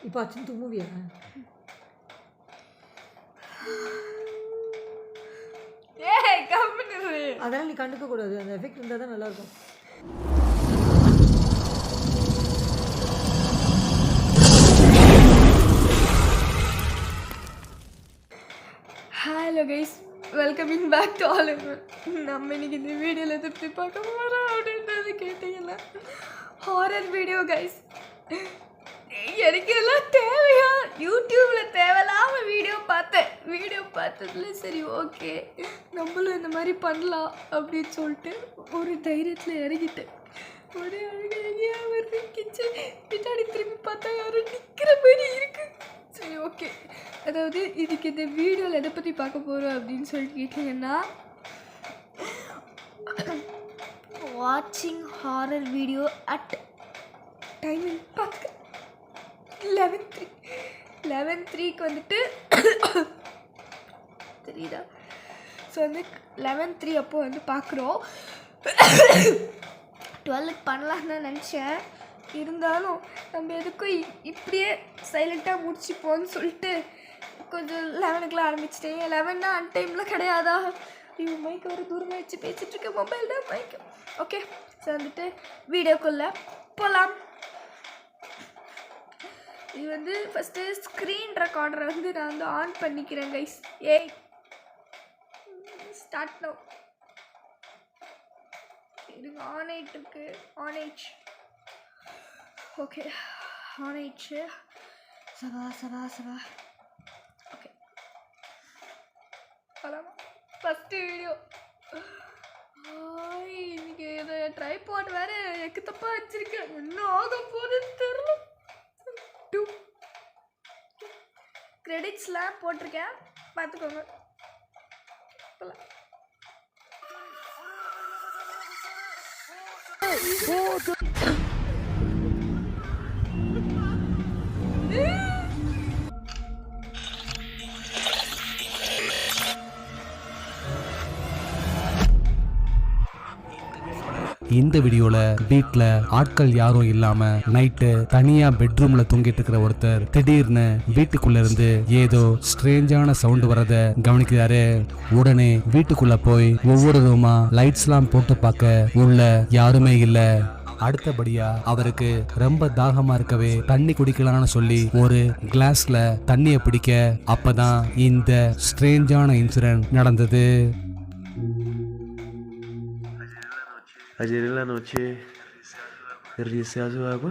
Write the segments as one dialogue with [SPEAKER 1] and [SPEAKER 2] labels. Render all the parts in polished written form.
[SPEAKER 1] இப்போ அச்சுன்னு தூங்குவியா?
[SPEAKER 2] ஏய் கம்முனு.
[SPEAKER 1] அதெல்லாம் நீ கண்டுக்க கூடாது. அந்த எஃபெக்ட் இருந்தால் தான் நல்லாயிருக்கும்.
[SPEAKER 2] Hello guys, welcoming back to all ever. நம்ம இன்னைக்கு இந்த வீடியோவில் எதிர்த்து பார்க்க போகிறோம் அப்படின்றது கேட்டிங்கன்னா ஹாரர் வீடியோ கைஸ். எனக்கு எல்லாம் தேவையா? யூடியூப்பில் தேவையில்லாமல் வீடியோ பார்த்ததுல சரி ஓகே நம்மளும் இந்த மாதிரி பண்ணலாம் அப்படின்னு சொல்லிட்டு ஒரு தைரியத்தில் இறங்கிட்டேன். ஒரே அழகாக வருது கிச்சன் பின்னாடி திரும்பி பார்த்தா யாரும் நிற்கிற மாதிரி இருக்கு. சரி ஓகே, அதாவது இதுக்கு இந்த வீடியோவில் எதை பற்றி பார்க்க போகிறோம் அப்படின்னு சொல்லி கேட்டிங்கன்னா வாட்சிங் ஹாரர் வீடியோ அட் டைமிங் பார்க்க 11:03 வந்துட்டு தெரியுதா? ஸோ வந்து 11:03 அப்போ வந்து பார்க்குறோம். 12க்கு பண்ணலான்னு தான் நினச்சேன். இருந்தாலும் நம்ம எதுக்கும் இப்படியே சைலண்ட்டாக முடிச்சுப்போன்னு சொல்லிட்டு கொஞ்சம் 11க்குலாம் ஆரம்பிச்சிட்டேன். 11னா அன் டைமில் கிடையாதா? ஐயோ மைக்கை ஒரு தூரமாக வச்சு பேசிகிட்ருக்கேன். மொபைல் தான் மைக்கு. ஓகே, ஸோ வந்துட்டு வீடியோக்குள்ளே போகலாம். இது வந்து ஃபஸ்ட்டு ஸ்க்ரீன் ரெக்கார்டரை வந்து நான் வந்து ஆன் பண்ணிக்கிறேன் கைஸ். ஏய் ஸ்டார்ட் நோ. இதுங்க ஆன் ஆயிட்டு இருக்கு. ஆன் ஆயிடுச்சு. ஓகே ஆன் ஆயிடுச்சு. சவா ஓகே போகலாமா? First video. இன்னைக்கு இதை ட்ரைபாட் வேறு எக்கு தப்பாக வச்சுருக்கேன். என்ன ஆக போகுதுன்னு தெரியல. கிரெடிட்ஸ்லாம் போட்டிருக்கேன், பார்த்துக்கோங்க.
[SPEAKER 3] இந்த வீடியோல வீட்ல ஆட்கள் யாரும் இல்லாம நைட்டு தனியா பெட்ரூம்ல தூங்கிட்டு இருக்கிற ஒருத்தர் திடீர்னு வீட்டுக்குள்ள இருந்து ஏதோ ஸ்ட்ரேஞ்சான சவுண்ட் வரத கவனிக்கிறாரு. உடனே வீட்டுக்குள்ள போய் ஒவ்வொரு ரூமா லைட்ஸ் எல்லாம் போட்டு பார்க்க உள்ள யாருமே இல்ல. அடுத்தபடியா அவருக்கு ரொம்ப தாகமா இருக்கவே தண்ணி குடிக்கலாம்னு சொல்லி ஒரு கிளாஸ்ல தண்ணிய பிடிக்க அப்பதான் இந்த ஸ்ட்ரேஞ்சான இன்சிடென்ட் நடந்தது.
[SPEAKER 4] Ayer en la noche revisé a su agua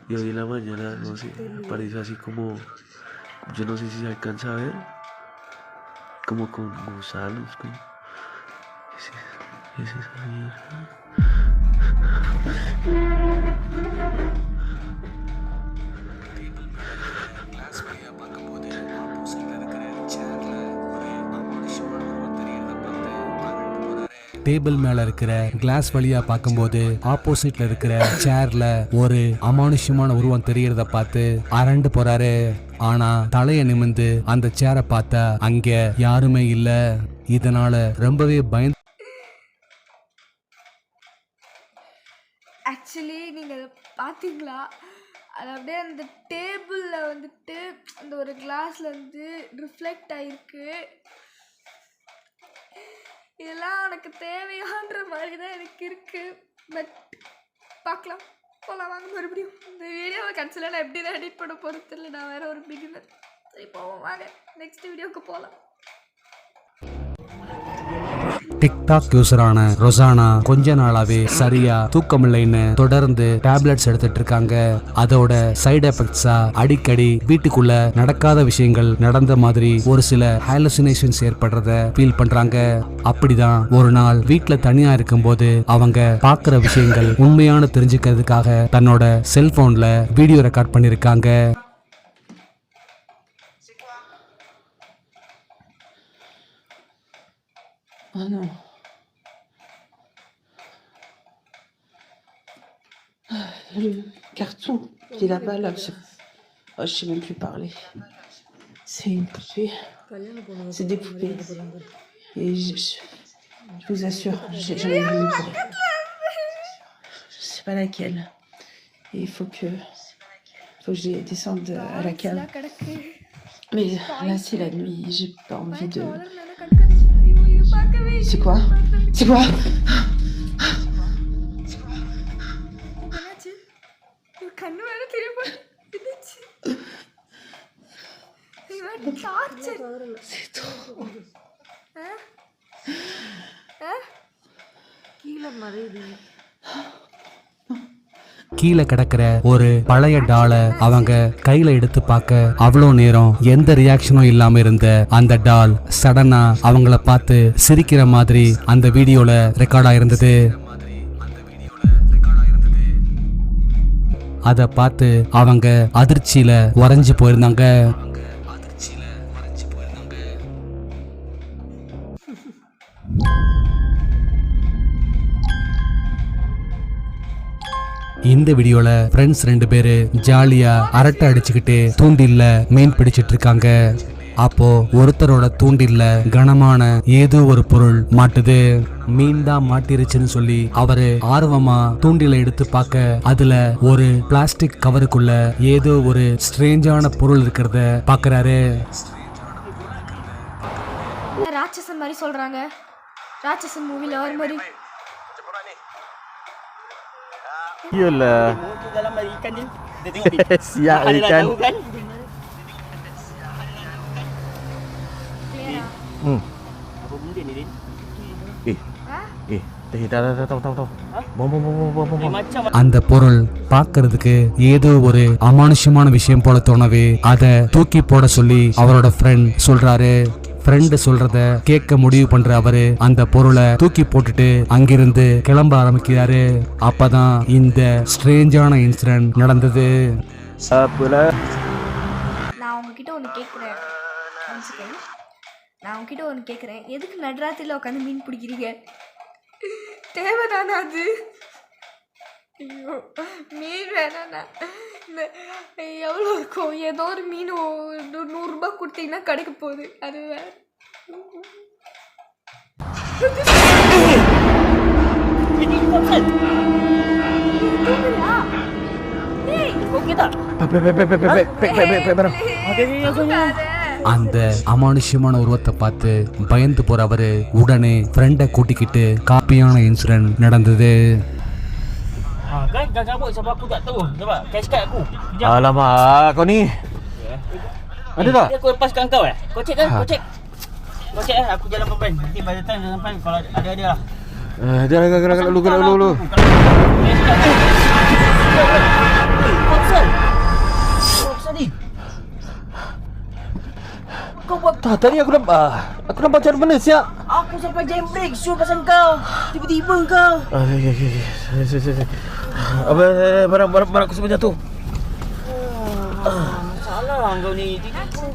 [SPEAKER 4] y hoy en la mañana, no sé, apareció así como, yo no sé si se alcanza a ver, como con gusanos, como... ¿Qué es esa mierda?
[SPEAKER 3] Table மேல இருக்கிற class வழியா பார்க்கும்போது ஆப்போசிட்ல இருக்கிற சேர்ல ஒரு அமானுஷ்யமான உருவம் தெரியறத பார்த்து அரண்டு போறாரு. ஆனா தலைய நிமிந்து அந்த சேரை பார்த்தா அங்க யாருமே இல்ல. இதனால ரொம்பவே பயந்து.
[SPEAKER 2] ஆக்சுவலி நீங்கள் பார்த்தீங்களா, அது அப்படியே அந்த டேபிளில் வந்துட்டு அந்த ஒரு கிளாஸில் வந்து ரிஃப்ளெக்ட் ஆகிருக்கு. இதெல்லாம் எனக்கு தேவையான்ற மாதிரி தான் எனக்கு இருக்குது. பட் பார்க்கலாம், போகலாம் வாங்க. மறுபடியும் இந்த வீடியோவை கடைசியில் நான் எப்படி தான் எடிட் பண்ண போகிறது தெரியல. நான் வேறு ஒரு பிகினர். சரி போவோம் வாங்க, நெக்ஸ்ட் வீடியோவுக்கு போகலாம்.
[SPEAKER 3] டிக்டாக் யூசரான ரொசானா கொஞ்ச நாளாவே சரியா தூக்கமில்லைன்னு தொடர்ந்து டேப்லெட்ஸ் எடுத்துட்டு இருக்காங்க. அதோட சைடு எஃபெக்ட்ஸா அடிக்கடி வீட்டுக்குள்ள நடக்காத விஷயங்கள் நடந்த மாதிரி ஒரு சில ஹாலுசினேஷன்ஸ் ஏற்படுறத ஃபீல் பண்றாங்க. அப்படிதான் ஒரு நாள் வீட்டுல தனியா இருக்கும்போது அவங்க பாக்குற விஷயங்கள் உண்மையான தெரிஞ்சுக்கிறதுக்காக தன்னோட செல்போன்ல வீடியோ ரெக்கார்ட் பண்ணிருக்காங்க.
[SPEAKER 5] Ah non. Le carton qui est là-bas, là, oh, je sais même plus parler. C'est une poupée. C'est des poupées. Et je vous assure, j'en ai vu une poupée. Je sais pas laquelle. Et il faut faut que je descende à la cave.
[SPEAKER 2] கிடக்கு
[SPEAKER 5] Mais là, c'est la nuit, j'ai pas envie de.
[SPEAKER 2] வளர்ந்தானே கடுக்காது. ஐயோ இது பார்க்கவே
[SPEAKER 5] C'est quoi? C'est quoi?
[SPEAKER 2] என்னாச்சு ஒரு கண்ணு வேற தெரிய போச்சு டார்ச்சர்
[SPEAKER 5] C'est trop.
[SPEAKER 1] கீழே மறையுது.
[SPEAKER 3] கீழே கிடக்கிற ஒரு பழைய டாலை அவங்க கையில எடுத்து பார்க்க அவ்வளோ நேரம் எந்த ரியாக்ஷனும் இல்லாம இருந்த அந்த டால் சடனா அவங்கள பார்த்து சிரிக்கிற மாதிரி அந்த வீடியோல ரெக்கார்ட் ஆயிருந்தது. அதை பார்த்து அவங்க அதிர்ச்சியில உறைஞ்சு போயிருந்தாங்க. இந்த வீடியோல ஃப்ரெண்ட்ஸ் 2 பேரு ஜாலியா அரட்டை அடிச்சுக்கிட்டு தூண்டில்ல மீன் பிடிச்சிட்டு இருக்காங்க. அப்போ ஒருத்தரோட தூண்டில்ல கனமான ஏதோ ஒரு பொருள் மாட்டுது. மீன் தான் மாட்டிருச்சுன்னு சொல்லி அவரு ஆர்வமா தூண்டில எடுத்து பார்க்க அதுல ஒரு பிளாஸ்டிக் கவருக்குள்ள ஏதோ ஒரு ஸ்ட்ரேஞ்சான பொருள் இருக்கிறத பாக்குறாரு.
[SPEAKER 2] ராட்சசன் மாதிரி சொல்றாங்க. ராட்சசன் மூவில வர மாதிரி
[SPEAKER 6] Iyalah.
[SPEAKER 7] Dalam air ikan ni. Kita tengok ni.
[SPEAKER 6] Siap
[SPEAKER 7] Ada
[SPEAKER 6] ikan.
[SPEAKER 7] tahu kan? Apa benda ni, Din?
[SPEAKER 6] Tahu. Bom.
[SPEAKER 7] Macam
[SPEAKER 3] அந்த பொருள் பார்க்கிறதுக்கு ஏதோ ஒரு அமானுஷ்யமான விஷயம் போல தோணவே அதை தூக்கி போட சொல்லி அவரோட ஃப்ரெண்ட் சொல்றாரு. ஃப்ரெண்ட் சொல்றத கேட்க முடிவு பண்ற அவரு அந்த பொருளை தூக்கி போட்டுட்டு அங்கிருந்து கிளம்ப ஆரம்பிக்கிறாரு. அப்பதான் இந்த ஸ்ட்ரேஞ்சான இன்சிடென்ட் நடந்தது.
[SPEAKER 6] Apalah.
[SPEAKER 2] நான் உங்ககிட்ட ஒன்று கேட்குறேன். நான் உங்ககிட்ட ஒன்று கேட்குறேன். எதுக்கு நடுராத்திரியில் உட்காந்து மீன் பிடிக்கிறீங்க? தேவைதானா அது? ஐயோ மீன் வேணாண்ணா. இந்த எவ்வளோ இருக்கும்? ஏதோ ஒரு மீன் 100 ரூபாய் கொடுத்தீங்கன்னா கிடைக்க போகுது. அது வேற. தூங்குறியா? ஏய்,
[SPEAKER 7] okey tak?
[SPEAKER 2] தூங்காத.
[SPEAKER 3] அந்த அமானுஷ்யமான உருவத்தை பார்த்து பயந்து போற அவரு உடனே ஃப்ரெண்டை கூட்டிக்கிட்டு காப்பியான இன்சிடென்ட் நடந்தது.
[SPEAKER 7] Kan gabut sebab aku tak tahu. Nampak? Cash card aku. Kejap.
[SPEAKER 6] Alamak, kau ni. Ada tak?
[SPEAKER 7] Aku lepaskan kau Kau cek kan? Kau cek. Kau cek aku jalan pelan. Nanti by the time dah sampai kalau ada lah.
[SPEAKER 6] Gerak dulu.
[SPEAKER 7] Kau pasal? Kau pasal ni? Kau buat
[SPEAKER 6] Tak, tadi aku nampak macam mana siap.
[SPEAKER 7] aku sampai jam break show pasal kau. Tiba-tiba kau.
[SPEAKER 6] Barang aku semua jatuh.
[SPEAKER 7] Masalah kau ni.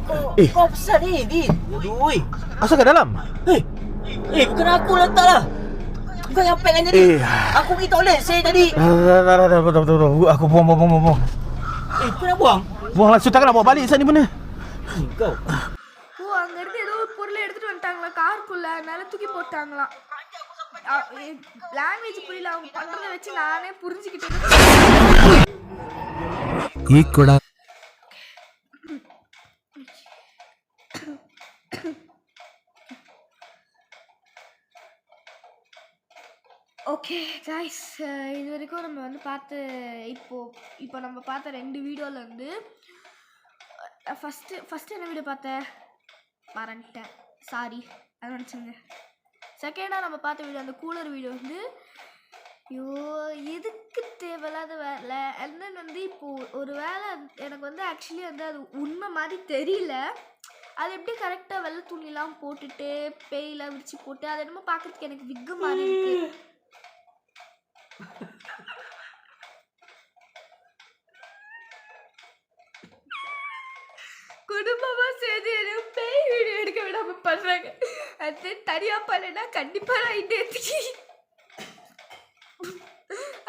[SPEAKER 7] Kau
[SPEAKER 6] Eh.
[SPEAKER 7] kau pasal ni, Din. Aduh.
[SPEAKER 6] Asal kat dalam?
[SPEAKER 7] Bukan aku letak lah. Kau yang pack kan jadi. Aku pergi toilet saya tadi.
[SPEAKER 6] Dah. Aku buang.
[SPEAKER 7] Kau nak buang?
[SPEAKER 6] Buang langsung, takkan nak bawa balik sana mana?
[SPEAKER 7] Kau.
[SPEAKER 2] ஓ அங்கேருந்து ஏதோ ஒரு பொருளை எடுத்துட்டு வந்துட்டாங்களா காருக்குள்ள, அதனால தூக்கி போட்டாங்களாம். Language புரியல, அவங்க பண்றதை வச்சு நானே புரிஞ்சுக்கிட்டேன்.
[SPEAKER 3] ஈக்குவலா
[SPEAKER 2] ஓகே கைஸ், இது வரைக்கும் நம்ம வந்து பார்த்து இப்போ நம்ம பார்த்த 2 வீடியோவில் வந்து ஃபஸ்ட்டு என்ன வீடியோ பார்த்தேன் மறந்துட்டேன், சாரி, அதை நினச்சிங்க. செகண்டாக நம்ம பார்த்த வீடியோ அந்த கூலர் வீடியோ வந்து ஐயோ எதுக்கு தேவையில்லாத வேலை. அண்ட் தென் வந்து இப்போது ஒரு வேலை எனக்கு வந்து ஆக்சுவலி வந்து அது உண்மை மாதிரி தெரியல. அது எப்படி கரெக்டாக வெள்ளை துணியெல்லாம் போட்டுட்டு பேயெல்லாம் விரிச்சு போட்டு அது என்னமோ பார்க்குறதுக்கு எனக்கு விக்கு மாதிரி இருக்குது. குடும்பமா சேர்ந்து எனக்கு பேய் வீடியோ எடுக்க விடாம பண்றாங்க. அது தனியா பண்ணனா கண்டிப்பா நான் இன்னைக்கு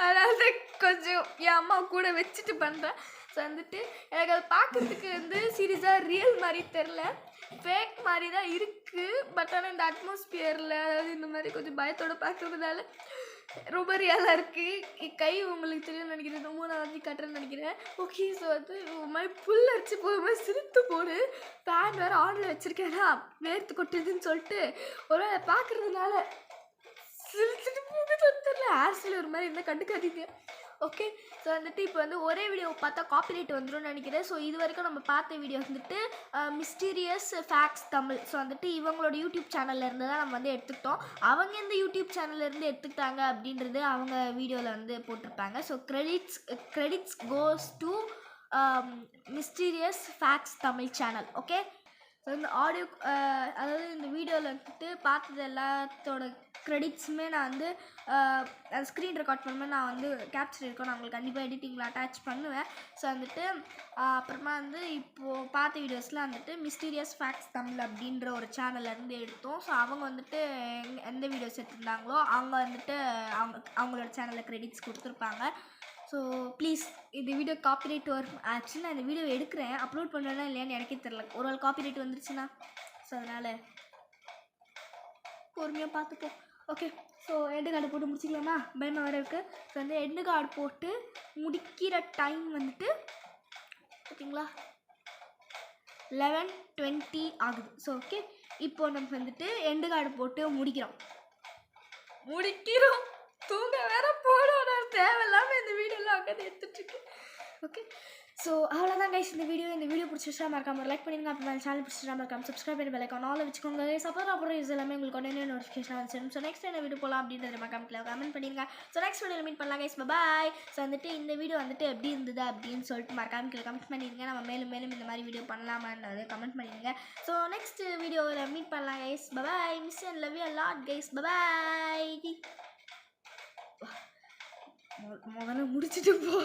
[SPEAKER 2] அதனால கொஞ்சம் என் அம்மா கூட வச்சுட்டு பண்றேன். ஸோ வந்துட்டு எனக்கு அது பார்க்கறதுக்கு வந்து சீரியஸாக ரியல் மாதிரி தெரில, ஃபேக் மாதிரி தான் இருக்குது. பட் ஆனால் இந்த அட்மாஸ்பியரில் அதாவது இந்த மாதிரி கொஞ்சம் பயத்தோடு பார்க்குறதுனால ரொம்ப ரியலாக இருக்குது. கை உங்களுக்கு தெரியும்னு நினைக்கிறேன், ரொம்ப நான் வந்து கட்டுறேன்னு நினைக்கிறேன். ஓகே, ஸோ வந்து மாதிரி புல் அடிச்சு போகும்போது சிரித்து போடு. ஃபேன் வேறு ஆனில் வச்சுருக்கேன்னா வேர்த்து கொட்டுதுன்னு சொல்லிட்டு ஒரு பார்க்குறதுனால சிரிச்சுட்டு போகுது தெரியல. ஹேர்ஸ்டைல் ஒரு மாதிரி இருந்தால் கண்டுக்காதீங்க. ஓகே, ஸோ வந்துட்டு இப்போ வந்து ஒரே வீடியோ பார்த்தா காப்பிரைட் வந்துடும் நினைக்கிறேன். ஸோ இது வரைக்கும் நம்ம பார்த்த வீடியோ வந்துட்டு மிஸ்டீரியஸ் ஃபேக்ட்ஸ் தமிழ். ஸோ வந்துட்டு இவங்களோட யூடியூப் சேனல்லேருந்து தான் நம்ம வந்து எடுத்துக்கிட்டோம். அவங்க எந்த யூடியூப் சேனல்லேருந்து எடுத்துக்கிட்டாங்க அப்படின்றது அவங்க வீடியோவில் வந்து போட்டிருப்பாங்க. So credits goes to mysterious facts Tamil channel. Okay, so இந்த ஆடியோ அதாவது இந்த வீடியோவில் வந்துட்டு பார்த்தது எல்லாத்தோட க்ரெடிட்ஸுமே நான் வந்து அந்த ஸ்க்ரீன் ரெக்கார்ட் பண்ணும்போது நான் வந்து கேப்சர் இருக்கோம், நான் உங்களுக்கு கண்டிப்பாக எடிட்டிங்கில் அட்டாச் பண்ணுவேன். ஸோ வந்துட்டு அப்புறமா வந்து இப்போது பார்த்த வீடியோஸில் வந்துட்டு மிஸ்டீரியஸ் ஃபேக்ட்ஸ் தமிழ் அப்படின்ற ஒரு சேனல்லேருந்து எடுத்தோம். ஸோ அவங்க வந்துட்டு எந்த வீடியோஸ் எடுத்திருந்தாங்களோ அவங்க வந்துட்டு அவங்களோட சேனலில் க்ரெடிட்ஸ் கொடுத்துருப்பாங்க. ஸோ ப்ளீஸ் இந்த வீடியோ காப்பிரைட் வரும். ஆக்சுவலி நான் இந்த வீடியோ எடுக்கிறேன், அப்லோட் பண்ணுவேன்னா இல்லையான்னு எனக்கே தெரில. ஒரு வேளை காப்பிரைட் வந்துருச்சுன்னா ஸோ அதனால் பொறுமையாக பார்த்துப்போம். ஓகே, ஸோ எண்டு கார்டு போட்டு முடிச்சிக்கலாமா? பயமாக வேறு இருக்குது. ஸோ வந்து எண்டு கார்டு போட்டு முடிக்கிற டைம் வந்துட்டு பார்த்தீங்களா 11:20 ஆகுது. ஸோ ஓகே, இப்போ நம்ம வந்துட்டு எண்டு கார்டு போட்டு முடிக்கிறோம். தூங்க வேற போனோம். நான் தேவையில்லாமல் இந்த வீடியோலாம் உட்காந்து எடுத்துட்ருக்கேன். ஓகே, ஸோ அவ்வளோதான் கைஸ் இந்த வீடியோ பிடிச்சிச்சா மறக்காம லைக் பண்ணிடுங்க. அப்புறம் சேனல் பிடிச்சிட்டா மறக்காம சப்ஸ்கிரைப் பண்ணி பெல் ஐகான் ஆல்ல வச்சுக்கோங்க. சப்போஸ் அப்புறம் இது எல்லாமே உங்களுக்கு உடனே நோட்டிஃபிகேஷன் வந்துடும். ஸோ நெக்ஸ்ட் என்ன வீடியோ போகலாம் அப்படின்றத மறக்காம கமெண்ட் பண்ணிடுங்க. ஸோ நெக்ஸ்ட் வீடியோவில் மீட் பண்ணலாம் கைஸ். பாய். ஸோ வந்துட்டு இந்த வீடியோ வந்துட்டு எப்படி இருந்தது அப்படின்னு சொல்லிட்டு மறக்காம கமெண்ட் பண்ணிடுங்க. நம்ம மேலும் இந்த மாதிரி வீடியோ பண்ணலாமான்னு கமெண்ட் பண்ணிடுங்க. ஸோ நெக்ஸ்ட் வீடியோவில் மீட் பண்ணலாம் guys. Bye. Miss and love you a lot guys. Bye. முதல்ல முடிச்சுட்டு போ.